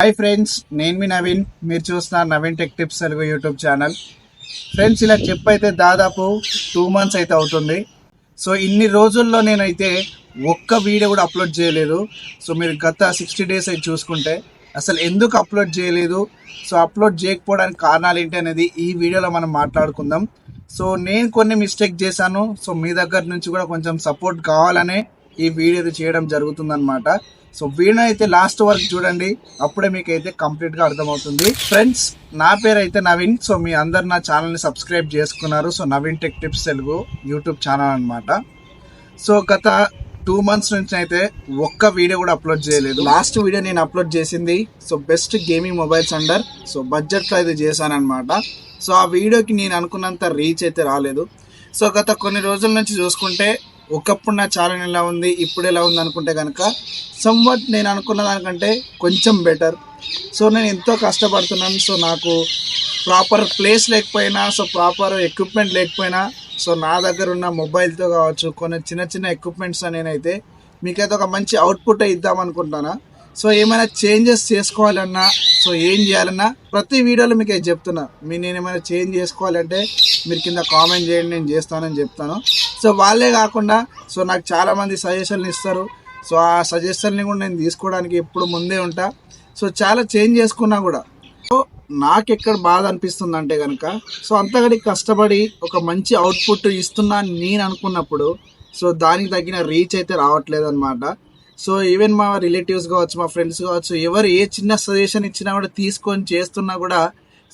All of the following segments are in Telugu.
హాయ్ ఫ్రెండ్స్, నేను మీ నవీన్. మీరు చూస్తున్నారు Naveen tech tips Telugu YouTube channel. Friends, ఇలా చెప్పైతే దాదాపు 2 months అయితే అవుతుంది. సో ఇన్ని రోజుల్లో నేనైతే ఒక్క వీడియో కూడా అప్లోడ్ చేయలేదు. సో మీరు గత 60 days అయితే చూసుకుంటే అసలు ఎందుకు అప్లోడ్ చేయలేదు, సో అప్లోడ్ చేయకపోవడానికి కారణాలు ఏంటి అనేది ఈ వీడియోలో మనం మాట్లాడుకుందాం. సో నేను కొన్ని మిస్టేక్ చేశాను. సో మీ దగ్గర నుంచి కూడా కొంచెం సపోర్ట్ కావాలనే ఈ వీడియో చేయడం జరుగుతుందన్నమాట. సో వీడియో అయితే లాస్ట్ వరకు చూడండి, అప్పుడే మీకు అయితే కంప్లీట్గా అర్థమవుతుంది. ఫ్రెండ్స్, నా పేరు అయితే నవీన్. సో మీ అందరు నా ఛానల్ని సబ్స్క్రైబ్ చేసుకున్నారు. So Naveen tech tips Telugu YouTube channel అనమాట. సో గత 2 months నుంచి అయితే ఒక్క వీడియో కూడా అప్లోడ్ చేయలేదు. లాస్ట్ వీడియో నేను అప్లోడ్ చేసింది so best gaming mobiles under so బడ్జెట్లో అయితే చేశానమాట. సో ఆ వీడియోకి నేను అనుకున్నంత రీచ్ అయితే రాలేదు. సో గత కొన్ని రోజుల నుంచి చూసుకుంటే ఒకప్పుడు నా ఛానల్ ఎలా ఉంది, ఇప్పుడు ఎలా ఉంది అనుకుంటే కనుక సమ్వాట్ నేను అనుకున్న దానికంటే కొంచెం బెటర్. సో నేను ఎంతో కష్టపడుతున్నాను. సో నాకు ప్రాపర్ ప్లేస్ లేకపోయినా, సో ప్రాపర్ ఎక్విప్మెంట్ లేకపోయినా, సో నా దగ్గర ఉన్న మొబైల్తో కావచ్చు కొన్ని చిన్న చిన్న ఎక్విప్మెంట్స్ నేనైతే మీకైతే ఒక మంచి అవుట్పుట్ ఇద్దామనుకుంటున్నాను. సో ఏమైనా చేంజెస్ చేసుకోవాలన్నా, సో ఏం చేయాలన్నా ప్రతి వీడియోలో మీకు అయితే చెప్తున్నా. నేను ఏమైనా చేంజ్ చేసుకోవాలంటే మీరు కింద కామెంట్ చేయండి, నేను చేస్తానని చెప్తాను. సో వాళ్ళే కాకుండా సో నాకు చాలామంది సజెషన్లు ఇస్తారు. సో ఆ సజెషన్ని కూడా నేను తీసుకోవడానికి ఎప్పుడు ముందే ఉంటా. సో చాలా చేంజ్ చేసుకున్నా కూడా సో నాకు ఎక్కడ బాధ అనిపిస్తుంది అంటే కనుక సో అంతగడి కష్టపడి ఒక మంచి అవుట్పుట్ ఇస్తున్నా నేను అనుకున్నప్పుడు సో దానికి తగిన రీచ్ అయితే రావట్లేదు అనమాట. సో ఈవెన్ మా రిలేటివ్స్ కావచ్చు, మా ఫ్రెండ్స్ కావచ్చు, ఎవరు ఏ చిన్న సజెషన్ ఇచ్చినా కూడా తీసుకొని చేస్తున్నా కూడా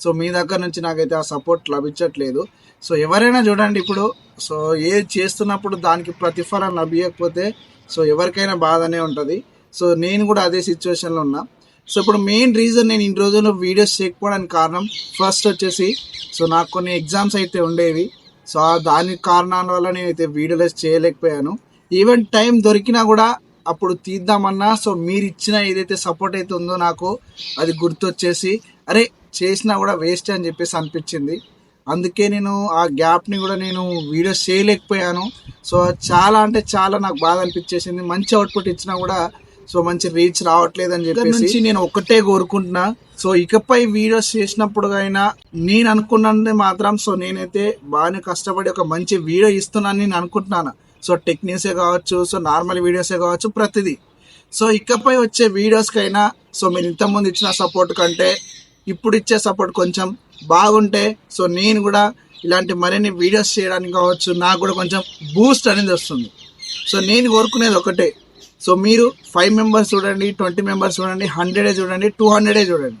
సో మీ దగ్గర నుంచి నాకైతే ఆ సపోర్ట్ లభించట్లేదు. సో ఎవరైనా చూడండి, ఇప్పుడు సో ఏ చేస్తున్నప్పుడు దానికి ప్రతిఫలం లభించకపోతే సో ఎవరికైనా బాధనే ఉంటుంది. సో నేను కూడా అదే సిచ్యువేషన్లో ఉన్నా. సో ఇప్పుడు మెయిన్ రీజన్ నేను ఇన్ని రోజుల్లో వీడియోస్ చేయకపోవడానికి కారణం ఫస్ట్ వచ్చేసి సో నాకు కొన్ని ఎగ్జామ్స్ అయితే ఉండేవి. సో దాని కారణాల వల్ల నేనైతే వీడియోస్ చేయలేకపోయాను. ఈవెన్ టైం దొరికినా కూడా అప్పుడు తీద్దామన్నా సో మీరు ఇచ్చిన ఏదైతే సపోర్ట్ అయితే ఉందో నాకు అది గుర్తొచ్చేసి అరే చేసినా కూడా వేస్ట్ అని చెప్పేసి అనిపించింది. అందుకే నేను ఆ గ్యాప్ని కూడా నేను వీడియోస్ చేయలేకపోయాను. సో చాలా అంటే చాలా నాకు బాధ అనిపించేసింది. మంచి అవుట్పుట్ ఇచ్చినా కూడా సో మంచి రీచ్ రావట్లేదు అని చెప్పేసి నేను ఒక్కటే కోరుకుంటున్నా. సో ఇకపై వీడియోస్ చేసినప్పుడు అయినా నేను అనుకున్నది మాత్రం సో నేనైతే బాగానే కష్టపడి ఒక మంచి వీడియో ఇస్తున్నాను నేను అనుకుంటున్నాను. సో టెక్నిక్సే కావచ్చు, సో నార్మల్ వీడియోసే కావచ్చు, ప్రతిదీ. సో ఇకపై వచ్చే వీడియోస్కైనా సో మీరు ఇంతకుముందు ఇచ్చిన సపోర్ట్ కంటే ఇప్పుడు ఇచ్చే సపోర్ట్ కొంచెం బాగుంటే సో నేను కూడా ఇలాంటి మరిన్ని వీడియోస్ చేయడానికి కావచ్చు నాకు కూడా కొంచెం బూస్ట్ అనేది వస్తుంది. సో నేను కోరుకునేది ఒకటే, సో మీరు 5 members చూడండి, 20 members చూడండి, 100 చూడండి, 200 చూడండి.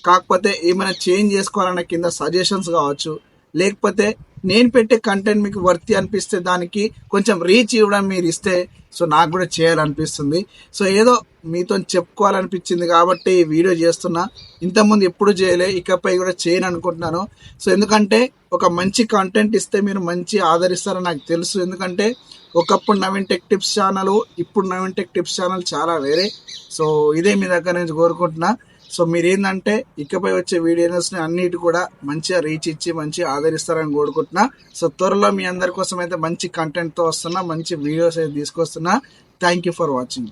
కాకపోతే ఏమైనా చేంజ్ చేసుకోవాలన్న కింద సజెషన్స్ కావచ్చు, లేకపోతే నేను పెట్టే కంటెంట్ మీకు వర్తి అనిపిస్తే దానికి కొంచెం రీచ్ ఇవ్వడం మీరు ఇస్తే సో నాకు కూడా చేయాలనిపిస్తుంది. సో ఏదో మీతో చెప్పుకోవాలనిపించింది కాబట్టి ఈ వీడియో చేస్తున్నా. ఇంతకుముందు ఎప్పుడు చేయలే, ఇకపై కూడా చేయను అనుకుంటున్నాను. సో ఎందుకంటే ఒక మంచి కంటెంట్ ఇస్తే మీరు మంచి ఆదరిస్తారని నాకు తెలుసు. ఎందుకంటే ఒకప్పుడు నవీన్ టెక్ టిప్స్ ఛానల్, ఇప్పుడు నవీన్ టెక్ టిప్స్ ఛానల్ చాలా వేరే. సో ఇదే మీ దగ్గర నుంచి కోరుకుంటున్నా. సో మీరు ఏంటంటే ఇకపై వచ్చే వీడియోస్ని అన్నిటి కూడా మంచిగా రీచ్ ఇచ్చి మంచిగా ఆదరిస్తారని కోరుకుంటున్నా. సో త్వరలో మీ అందరి కోసం అయితే మంచి కంటెంట్తో వస్తున్నా, మంచి వీడియోస్ అయితే తీసుకొస్తున్నా. Thank you for watching.